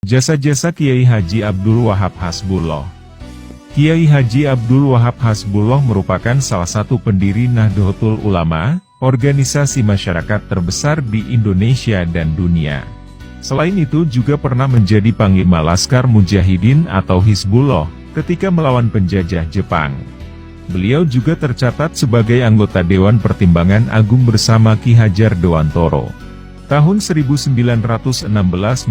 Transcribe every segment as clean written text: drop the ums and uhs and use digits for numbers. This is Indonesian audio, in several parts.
Jasa-jasa Kiai Haji Abdul Wahab Hasbullah. Kiai Haji Abdul Wahab Hasbullah merupakan salah satu pendiri Nahdlatul Ulama, organisasi masyarakat terbesar di Indonesia dan dunia. Selain itu juga pernah menjadi Panglima Laskar Mujahidin atau Hizbullah, ketika melawan penjajah Jepang. Beliau juga tercatat sebagai anggota Dewan Pertimbangan Agung bersama Ki Hajar Dewantoro. Tahun 1916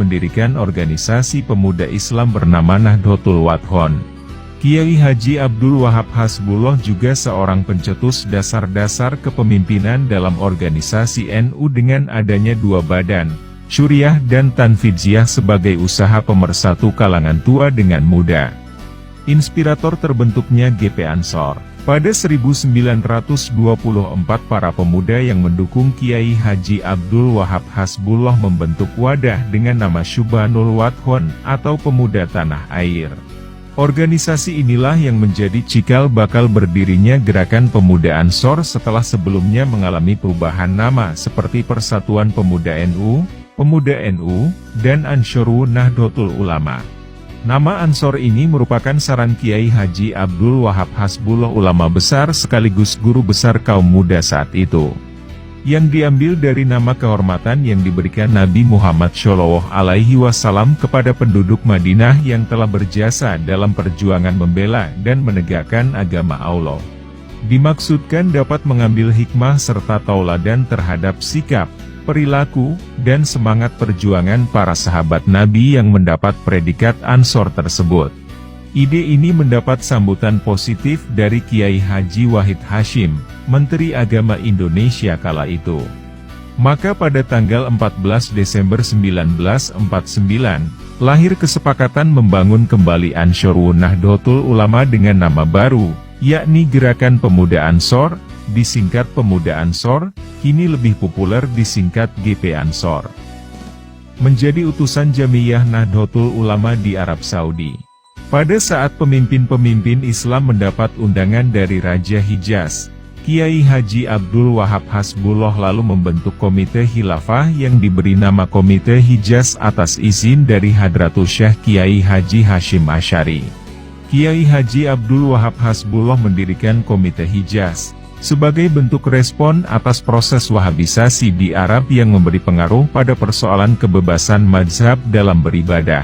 mendirikan organisasi pemuda Islam bernama Nahdlatul Wathon. Kiai Haji Abdul Wahab Hasbullah juga seorang pencetus dasar-dasar kepemimpinan dalam organisasi NU dengan adanya dua badan, Syuriah dan Tanfidziyah sebagai usaha pemersatu kalangan tua dengan muda. Inspirator terbentuknya GP Ansor. Pada 1924 para pemuda yang mendukung Kiai Haji Abdul Wahab Hasbullah membentuk wadah dengan nama Syubanul Wathon atau Pemuda Tanah Air. Organisasi inilah yang menjadi cikal bakal berdirinya Gerakan Pemuda Ansor setelah sebelumnya mengalami perubahan nama seperti Persatuan Pemuda NU, Pemuda NU, dan Ansharun Nahdlatul Ulama. Nama Ansor ini merupakan saran Kiai Haji Abdul Wahab Hasbullah, ulama besar sekaligus guru besar kaum muda saat itu, yang diambil dari nama kehormatan yang diberikan Nabi Muhammad SAW kepada penduduk Madinah yang telah berjasa dalam perjuangan membela dan menegakkan agama Allah. Dimaksudkan dapat mengambil hikmah serta tauladan terhadap sikap, perilaku, dan semangat perjuangan para sahabat Nabi yang mendapat predikat Ansor tersebut. Ide ini mendapat sambutan positif dari Kiai Haji Wahid Hasyim, Menteri Agama Indonesia kala itu. Maka pada tanggal 14 Desember 1949, lahir kesepakatan membangun kembali Ansharun Nahdlatul Ulama dengan nama baru, yakni Gerakan Pemuda Ansor, disingkat Pemuda Ansor, kini lebih populer disingkat GP Ansor. Menjadi utusan Jamiyah Nahdlatul Ulama di Arab Saudi. Pada saat pemimpin-pemimpin Islam mendapat undangan dari Raja Hijaz, Kiai Haji Abdul Wahab Hasbullah lalu membentuk Komite Khilafah yang diberi nama Komite Hijaz atas izin dari Hadratus Syekh Kiai Haji Hasyim Asy'ari. Kiai Haji Abdul Wahab Hasbullah mendirikan Komite Hijaz sebagai bentuk respon atas proses wahabisasi di Arab yang memberi pengaruh pada persoalan kebebasan mazhab dalam beribadah.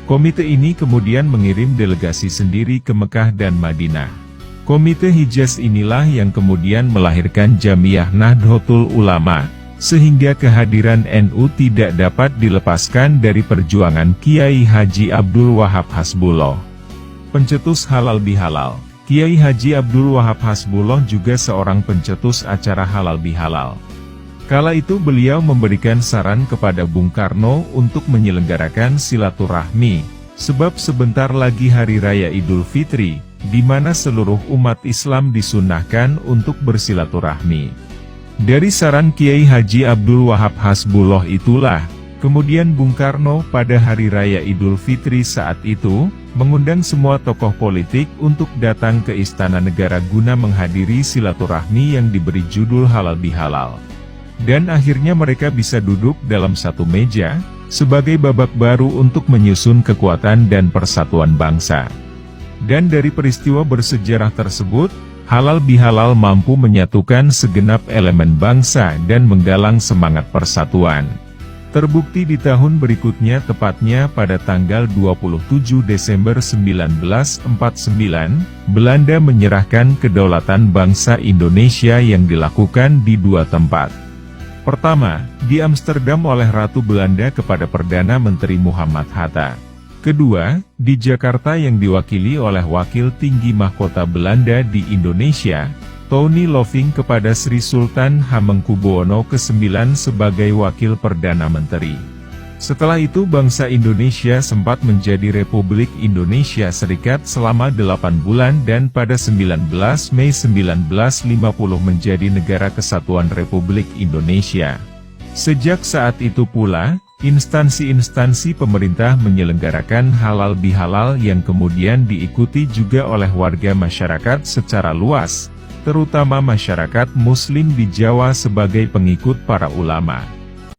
Komite ini kemudian mengirim delegasi sendiri ke Mekah dan Madinah. Komite Hijaz inilah yang kemudian melahirkan Jamiyah Nahdlatul Ulama, sehingga kehadiran NU tidak dapat dilepaskan dari perjuangan Kiai Haji Abdul Wahab Hasbullah. Pencetus halal bihalal. Kiai Haji Abdul Wahab Hasbullah juga seorang pencetus acara halal bihalal. Kala itu beliau memberikan saran kepada Bung Karno untuk menyelenggarakan silaturahmi, sebab sebentar lagi Hari Raya Idul Fitri, di mana seluruh umat Islam disunahkan untuk bersilaturahmi. Dari saran Kiai Haji Abdul Wahab Hasbullah itulah, kemudian Bung Karno pada Hari Raya Idul Fitri saat itu, mengundang semua tokoh politik untuk datang ke Istana Negara guna menghadiri silaturahmi yang diberi judul Halal Bihalal. Dan akhirnya mereka bisa duduk dalam satu meja, sebagai babak baru untuk menyusun kekuatan dan persatuan bangsa. Dan dari peristiwa bersejarah tersebut, Halal Bihalal mampu menyatukan segenap elemen bangsa dan menggalang semangat persatuan. Terbukti di tahun berikutnya tepatnya pada tanggal 27 Desember 1949, Belanda menyerahkan kedaulatan bangsa Indonesia yang dilakukan di dua tempat. Pertama, di Amsterdam oleh Ratu Belanda kepada Perdana Menteri Muhammad Hatta. Kedua, di Jakarta yang diwakili oleh Wakil Tinggi Mahkota Belanda di Indonesia, Tony Loving kepada Sri Sultan Hamengkubuwono ke-9 sebagai Wakil Perdana Menteri. Setelah itu bangsa Indonesia sempat menjadi Republik Indonesia Serikat selama 8 bulan dan pada 19 Mei 1950 menjadi Negara Kesatuan Republik Indonesia. Sejak saat itu pula, instansi-instansi pemerintah menyelenggarakan halal bihalal yang kemudian diikuti juga oleh warga masyarakat secara luas, terutama masyarakat Muslim di Jawa sebagai pengikut para ulama.